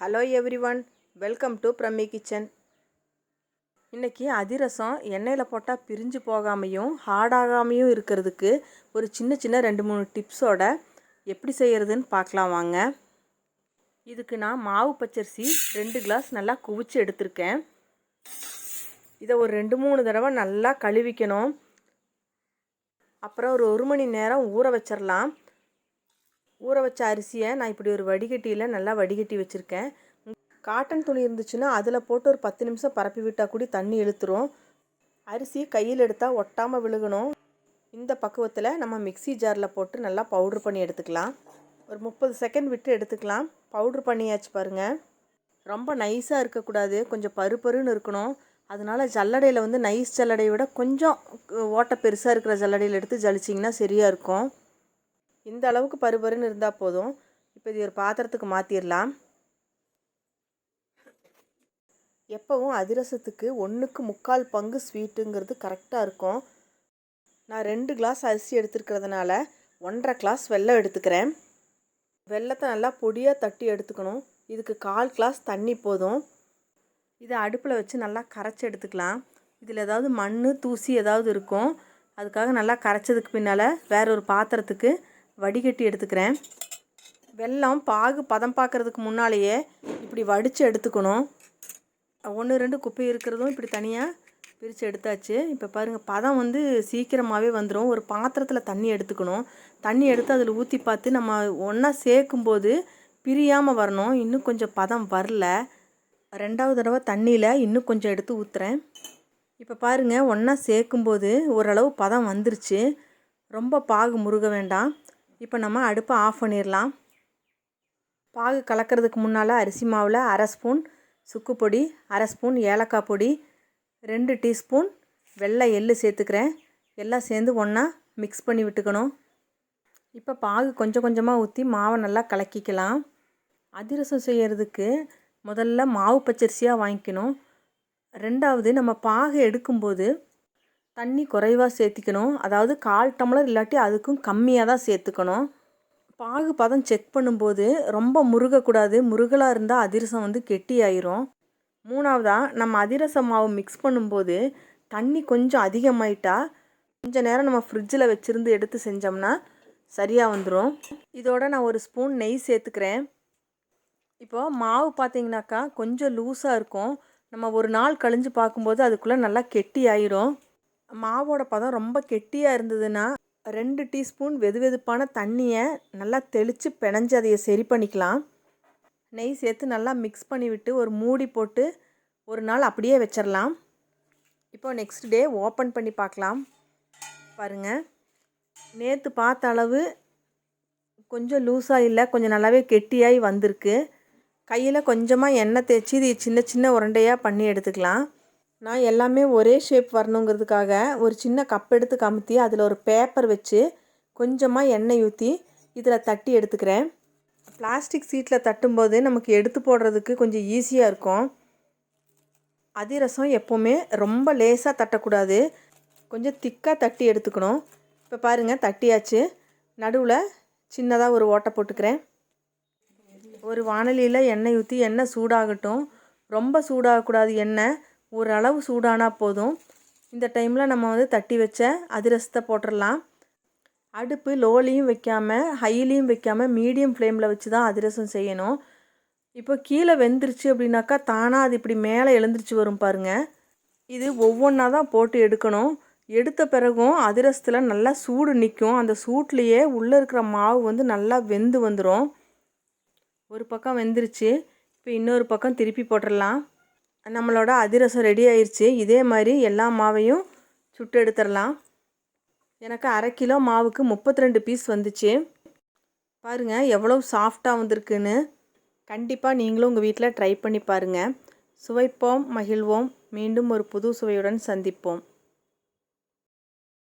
Hello everyone, welcome to பிரம்மி kitchen. இன்றைக்கி அதிரசம் எண்ணெயில் போட்டால் பிரிஞ்சு போகாமையும் ஹார்டாகாமையும் இருக்கிறதுக்கு ஒரு சின்ன 2-3 டிப்ஸோட எப்படி செய்கிறதுன்னு பார்க்கலாம் வாங்க. இதுக்கு நான் மாவு பச்சரிசி 2 கிளாஸ் நல்லா குவிச்சு எடுத்திருக்கேன். இதை ஒரு 2-3 தடவை நல்லா கழுவிக்கணும். அப்புறம் ஒரு 1 மணி நேரம் ஊற வச்சிடலாம். ஊற வச்ச அரிசியை நான் இப்படி ஒரு வடிகட்டியில் நல்லா வடிகட்டி வச்சுருக்கேன். காட்டன் துணி இருந்துச்சுன்னா அதில் போட்டு ஒரு 10 நிமிஷம் பரப்பி விட்டால் கூட தண்ணி இழுத்துரும். அரிசி கையில் எடுத்தால் ஒட்டாமல் விழுகணும். இந்த பக்குவத்தில் நம்ம மிக்ஸி ஜாரில் போட்டு நல்லா பவுட்ரு பண்ணி எடுத்துக்கலாம். ஒரு 30 செகண்ட் விட்டு எடுத்துக்கலாம். பவுட்ரு பண்ணியாச்சு பாருங்கள். ரொம்ப நைஸாக இருக்கக்கூடாது, கொஞ்சம் பருப்பருன்னு இருக்கணும். அதனால் ஜல்லடையில் நைஸ் ஜல்லடையை விட கொஞ்சம் ஓட்டை பெருசாக இருக்கிற ஜல்லடையில் எடுத்து ஜலிச்சிங்கன்னா சரியாக இருக்கும். இந்த அளவுக்கு பருப்பருன்னு இருந்தால் போதும். இப்போ இது ஒரு பாத்திரத்துக்கு மாற்றிடலாம். எப்போவும் அதிரசத்துக்கு 1க்கு 3/4 பங்கு ஸ்வீட்டுங்கிறது கரெக்டாக இருக்கும். நான் 2 கிளாஸ் அரிசி எடுத்துருக்கிறதுனால 1.5 கிளாஸ் வெல்லம் எடுத்துக்கிறேன். வெல்லத்தை நல்லா பொடியாக தட்டி எடுத்துக்கணும். இதுக்கு 1/4 கிளாஸ் தண்ணி போதும். இதை அடுப்பில் வச்சு நல்லா கரைச்சி எடுத்துக்கலாம். இதில் ஏதாவது மண் தூசி ஏதாவது இருக்கும். அதுக்காக நல்லா கரைச்சதுக்கு பின்னால் வேற ஒரு பாத்திரத்துக்கு வடிகட்டி எடுத்துக்கிறேன். வெல்லம் பாகு பதம் பார்க்குறதுக்கு முன்னாலேயே இப்படி வடித்து எடுத்துக்கணும். 1-2 குப்பை இருக்கிறதும் இப்படி தனியாக பிரித்து எடுத்தாச்சு. இப்போ பாருங்கள், பதம் சீக்கிரமாகவே வந்துடும். ஒரு பாத்திரத்தில் தண்ணி எடுத்துக்கணும். தண்ணி எடுத்து அதில் ஊற்றி பார்த்து நம்ம ஒன்றா சேர்க்கும்போது பிரியாமல் வரணும். இன்னும் கொஞ்சம் பதம் வரல. 2வது தடவை தண்ணியில் இன்னும் கொஞ்சம் எடுத்து ஊற்றுறேன். இப்போ பாருங்கள், ஒன்றா சேர்க்கும்போது ஓரளவு பதம் வந்துருச்சு. ரொம்ப பாகு முருக வேண்டாம். இப்போ நம்ம அடுப்பை ஆஃப் பண்ணிடலாம். பாகு கலக்கிறதுக்கு முன்னால் அரிசி மாவில் 1/2 ஸ்பூன் சுக்கு பொடி, 1/2 ஸ்பூன் ஏலக்காய் பொடி, 2 டீஸ்பூன் வெள்ளை எள்ளு சேர்த்துக்கிறேன். எல்லாம் சேர்ந்து ஒன்றா மிக்ஸ் பண்ணி விட்டுக்கணும். இப்போ பாகு கொஞ்சம் கொஞ்சமாக ஊற்றி மாவை நல்லா கலக்கிக்கலாம். அதிரசம் செய்கிறதுக்கு முதல்ல மாவு பச்சரிசியாக வாங்கிக்கணும். 2வது நம்ம பாகு எடுக்கும்போது தண்ணி குறைவாக சேர்த்திக்கணும். அதாவது 1/4 டம்ளர் இல்லாட்டி அதுக்கும் கம்மியாக தான் சேர்த்துக்கணும். பாகு பதம் செக் பண்ணும்போது ரொம்ப முருகக்கூடாது. முருகலாக இருந்தால் அதிரசம் கெட்டி ஆயிரும். 3வதாக நம்ம அதிரச மாவு மிக்ஸ் பண்ணும்போது தண்ணி கொஞ்சம் அதிகமாயிட்டா கொஞ்சம் நேரம் நம்ம ஃப்ரிட்ஜில் வச்சுருந்து எடுத்து செஞ்சோம்னா சரியாக வந்துடும். இதோட நான் 1 ஸ்பூன் நெய் சேர்த்துக்கிறேன். இப்போது மாவு பார்த்திங்கனாக்கா கொஞ்சம் லூஸாக இருக்கும். நம்ம ஒரு நாள் கழிஞ்சு பார்க்கும்போது அதுக்குள்ளே நல்லா கெட்டி ஆயிரும். மாவோட பதம் ரொம்ப கெட்டியாக இருந்ததுன்னா 2 டீஸ்பூன் வெதுவெதுப்பான தண்ணியை நல்லா தெளித்து பிணைஞ்சு அதையை சரி பண்ணிக்கலாம். நெய் சேர்த்து நல்லா மிக்ஸ் பண்ணிவிட்டு ஒரு மூடி போட்டு ஒரு நாள் அப்படியே வச்சிடலாம். இப்போ நெக்ஸ்ட் டே ஓப்பன் பண்ணி பார்க்கலாம். பாருங்கள், நேற்று பார்த்த அளவு கொஞ்சம் லூஸாக இல்லை, கொஞ்சம் நல்லாவே கெட்டியாகி வந்திருக்கு. கையில் கொஞ்சமாக எண்ணெய் தேய்ச்சி இது சின்ன உருண்டையாக பண்ணி எடுத்துக்கலாம். நான் எல்லாமே ஒரே ஷேப் வரணுங்கிறதுக்காக ஒரு சின்ன கப் எடுத்து கமுத்தி அதில் ஒரு பேப்பர் வச்சு கொஞ்சமாக எண்ணெய் ஊற்றி இதில் தட்டி எடுத்துக்கிறேன். பிளாஸ்டிக் சீட்டில் தட்டும்போது நமக்கு எடுத்து போடுறதுக்கு கொஞ்சம் ஈஸியாக இருக்கும். அதிரசம் எப்போவுமே ரொம்ப லேசாக தட்டக்கூடாது, கொஞ்சம் திக்காக தட்டி எடுத்துக்கணும். இப்போ பாருங்கள், தட்டியாச்சு. நடுவில் சின்னதாக ஒரு ஓட்டை போட்டுக்கிறேன். ஒரு வாணலியில் எண்ணெய் ஊற்றி எண்ணெய் சூடாகட்டும். ரொம்ப சூடாகக்கூடாது, எண்ணெய் ஓரளவு சூடானால் போதும். இந்த டைமில் நம்ம தட்டி வச்ச அதிரசத்தை போட்டுடலாம். அடுப்பு லோலையும் வைக்காமல் ஹைலையும் வைக்காமல் மீடியம் ஃப்ளேமில் வச்சு தான் அதிரசம் செய்யணும். இப்போ கீழே வெந்துருச்சு அப்படின்னாக்கா தானாக அது இப்படி மேலே எழுந்திரிச்சு வரும் பாருங்கள். இது ஒவ்வொன்றா தான் போட்டு எடுக்கணும். எடுத்த பிறகும் அதிரசத்தில் நல்லா சூடு நிற்கும். அந்த சூட்லேயே உள்ளே இருக்கிற மாவு நல்லா வெந்து வந்துடும். ஒரு பக்கம் வெந்துருச்சு. இப்போ இன்னொரு பக்கம் திருப்பி போட்டுடலாம். நம்மளோட அதிரசம் ரெடி ஆயிடுச்சு. இதே மாதிரி எல்லா மாவையும் சுட்டு எடுத்துடலாம். எனக்கு 1/2 கிலோ மாவுக்கு 32 பீஸ் வந்துச்சு. பாருங்கள் எவ்வளோ சாஃப்டாக வந்திருக்குன்னு. கண்டிப்பாக நீங்களும் உங்கள் வீட்டில் ட்ரை பண்ணி பாருங்கள். சுவைப்போம், மகிழ்வோம். மீண்டும் ஒரு புது சுவையுடன் சந்திப்போம்.